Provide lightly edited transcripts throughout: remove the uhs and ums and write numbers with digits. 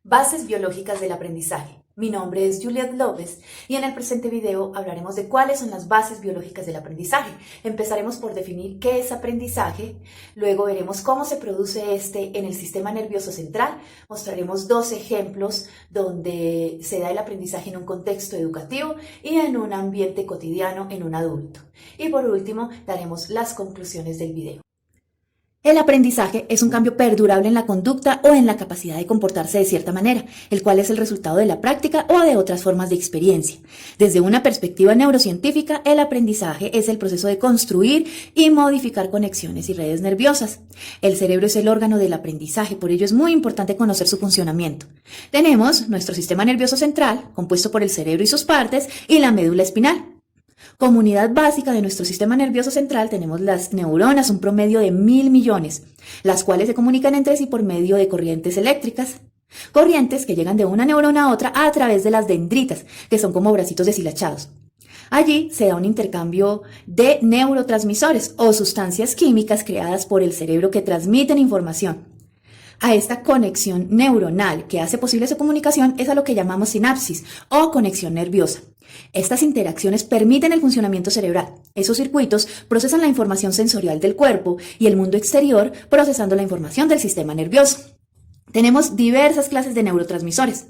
Bases biológicas del aprendizaje. Mi nombre es Juliet López y en el presente video hablaremos de cuáles son las bases biológicas del aprendizaje. Empezaremos por definir qué es aprendizaje, luego veremos cómo se produce este en el sistema nervioso central, mostraremos dos ejemplos donde se da el aprendizaje en un contexto educativo y en un ambiente cotidiano en un adulto. Y por último, daremos las conclusiones del video. El aprendizaje es un cambio perdurable en la conducta o en la capacidad de comportarse de cierta manera, el cual es el resultado de la práctica o de otras formas de experiencia. Desde una perspectiva neurocientífica, el aprendizaje es el proceso de construir y modificar conexiones y redes nerviosas. El cerebro es el órgano del aprendizaje, por ello es muy importante conocer su funcionamiento. Tenemos nuestro sistema nervioso central, compuesto por el cerebro y sus partes, y la médula espinal. Como unidad básica de nuestro sistema nervioso central tenemos las neuronas, un promedio de 1.000 millones, las cuales se comunican entre sí por medio de corrientes eléctricas. Corrientes que llegan de una neurona a otra a través de las dendritas, que son como bracitos deshilachados. Allí se da un intercambio de neurotransmisores o sustancias químicas creadas por el cerebro que transmiten información. A esta conexión neuronal que hace posible su comunicación es a lo que llamamos sinapsis o conexión nerviosa. Estas interacciones permiten el funcionamiento cerebral. Esos circuitos procesan la información sensorial del cuerpo y el mundo exterior procesando la información del sistema nervioso. Tenemos diversas clases de neurotransmisores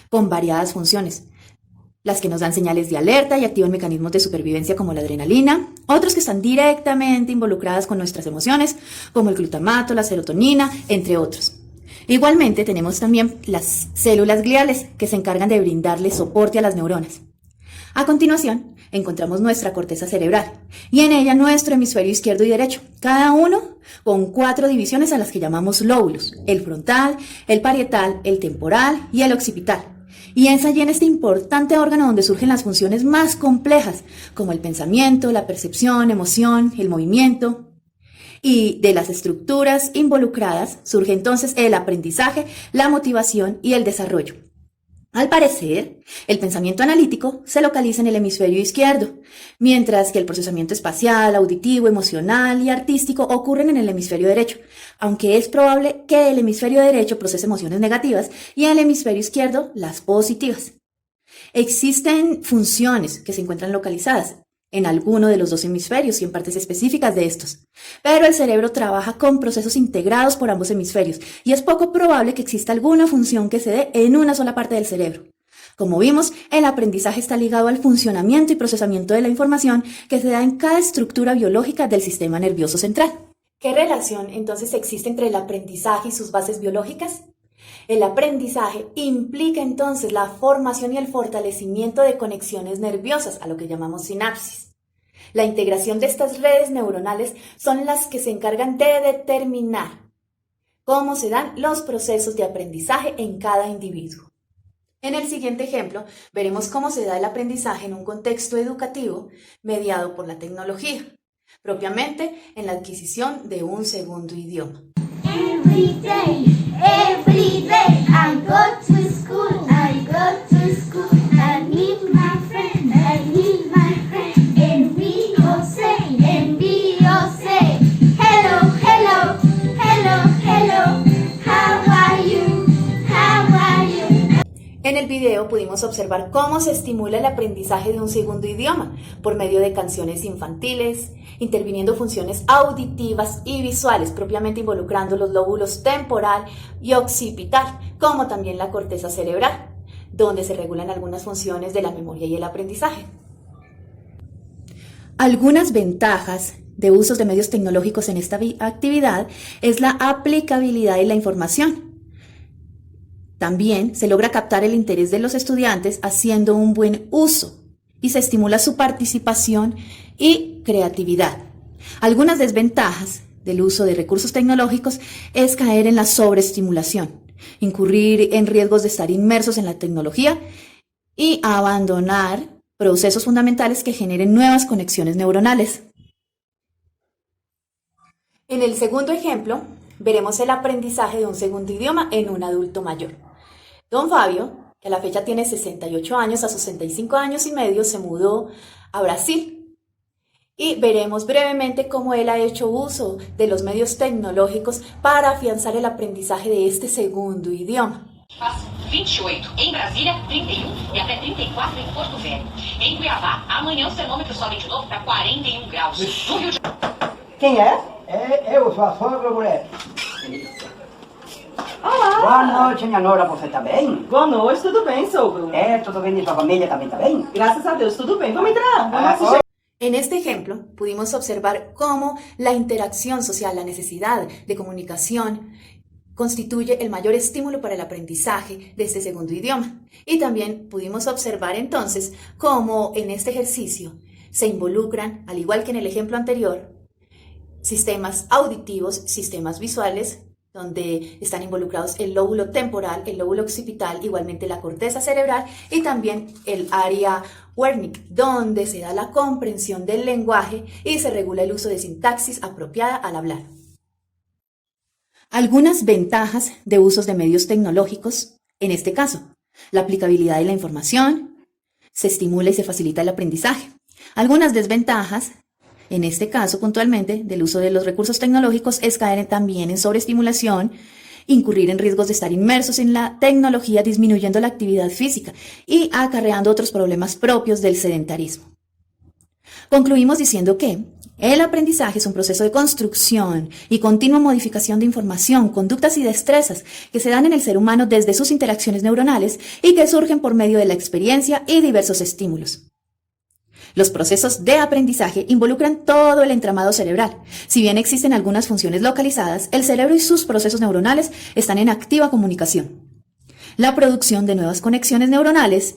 con variadas funciones. Las que nos dan señales de alerta y activan mecanismos de supervivencia como la adrenalina, otros que están directamente involucradas con nuestras emociones, como el glutamato, la serotonina, entre otros. Igualmente tenemos también las células gliales que se encargan de brindarle soporte a las neuronas. A continuación, encontramos nuestra corteza cerebral y en ella nuestro hemisferio izquierdo y derecho, cada uno con 4 divisiones a las que llamamos lóbulos: el frontal, el parietal, el temporal y el occipital. Y es allí en este importante órgano donde surgen las funciones más complejas, como el pensamiento, la percepción, emoción, el movimiento. Y de las estructuras involucradas surge entonces el aprendizaje, la motivación y el desarrollo. Al parecer, el pensamiento analítico se localiza en el hemisferio izquierdo, mientras que el procesamiento espacial, auditivo, emocional y artístico ocurren en el hemisferio derecho, aunque es probable que el hemisferio derecho procese emociones negativas y el hemisferio izquierdo las positivas. Existen funciones que se encuentran localizadas en alguno de los dos hemisferios y en partes específicas de estos. Pero el cerebro trabaja con procesos integrados por ambos hemisferios y es poco probable que exista alguna función que se dé en una sola parte del cerebro. Como vimos, el aprendizaje está ligado al funcionamiento y procesamiento de la información que se da en cada estructura biológica del sistema nervioso central. ¿Qué relación entonces existe entre el aprendizaje y sus bases biológicas? El aprendizaje implica entonces la formación y el fortalecimiento de conexiones nerviosas, a lo que llamamos sinapsis. La integración de estas redes neuronales son las que se encargan de determinar cómo se dan los procesos de aprendizaje en cada individuo. En el siguiente ejemplo, veremos cómo se da el aprendizaje en un contexto educativo mediado por la tecnología, propiamente en la adquisición de un segundo idioma. Every day I go to school, I meet my friend, and we all say, hello, how are you? En el video pudimos observar cómo se estimula el aprendizaje de un segundo idioma por medio de canciones infantiles, interviniendo funciones auditivas y visuales, propiamente involucrando los lóbulos temporal y occipital, como también la corteza cerebral, donde se regulan algunas funciones de la memoria y el aprendizaje. Algunas ventajas de usos de medios tecnológicos en esta actividad es la aplicabilidad de la información. También se logra captar el interés de los estudiantes haciendo un buen uso y se estimula su participación y creatividad. Algunas desventajas del uso de recursos tecnológicos es caer en la sobreestimulación, incurrir en riesgos de estar inmersos en la tecnología y abandonar procesos fundamentales que generen nuevas conexiones neuronales. En el segundo ejemplo, veremos el aprendizaje de un segundo idioma en un adulto mayor. Don Fabio, que a la fecha tiene 68 años, a sus 65 años y medio se mudó a Brasil. Y veremos brevemente cómo él ha hecho uso de los medios tecnológicos para afianzar el aprendizaje de este segundo idioma. 28. Em Brasília, 31 e até 34 em Porto Velho. Em Cuiabá, amanhã os termômetros sobem de novo para 41 graus. No Rio de Quem é? Eu sou a sogra, mulher. Olá! Boa noite, minha nora, você tá bem? Boa noite, tudo bem, sogro? Tudo bem? E sua família também tá bem? Graças a Deus, tudo bem. Vamos entrar, vamos Ah, assistir. En este ejemplo, pudimos observar cómo la interacción social, la necesidad de comunicación, constituye el mayor estímulo para el aprendizaje de este segundo idioma. Y también pudimos observar entonces cómo en este ejercicio se involucran, al igual que en el ejemplo anterior, sistemas auditivos, sistemas visuales, donde están involucrados el lóbulo temporal, el lóbulo occipital, igualmente la corteza cerebral y también el área Wernicke, donde se da la comprensión del lenguaje y se regula el uso de sintaxis apropiada al hablar. Algunas ventajas de usos de medios tecnológicos, en este caso, la aplicabilidad de la información, se estimula y se facilita el aprendizaje. Algunas desventajas, en este caso puntualmente, del uso de los recursos tecnológicos es caer también en sobreestimulación, incurrir en riesgos de estar inmersos en la tecnología, disminuyendo la actividad física y acarreando otros problemas propios del sedentarismo. Concluimos diciendo que el aprendizaje es un proceso de construcción y continua modificación de información, conductas y destrezas que se dan en el ser humano desde sus interacciones neuronales y que surgen por medio de la experiencia y diversos estímulos. Los procesos de aprendizaje involucran todo el entramado cerebral. Si bien existen algunas funciones localizadas, el cerebro y sus procesos neuronales están en activa comunicación. La producción de nuevas conexiones neuronales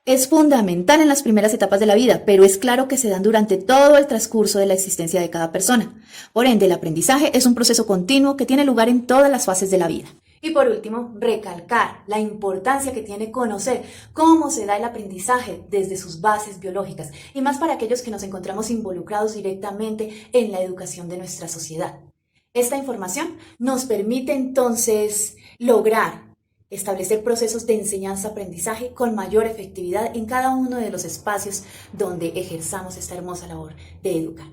es fundamental en las primeras etapas de la vida, pero es claro que se dan durante todo el transcurso de la existencia de cada persona. Por ende, el aprendizaje es un proceso continuo que tiene lugar en todas las fases de la vida. Y por último, recalcar la importancia que tiene conocer cómo se da el aprendizaje desde sus bases biológicas, y más para aquellos que nos encontramos involucrados directamente en la educación de nuestra sociedad. Esta información nos permite entonces lograr establecer procesos de enseñanza-aprendizaje con mayor efectividad en cada uno de los espacios donde ejerzamos esta hermosa labor de educar.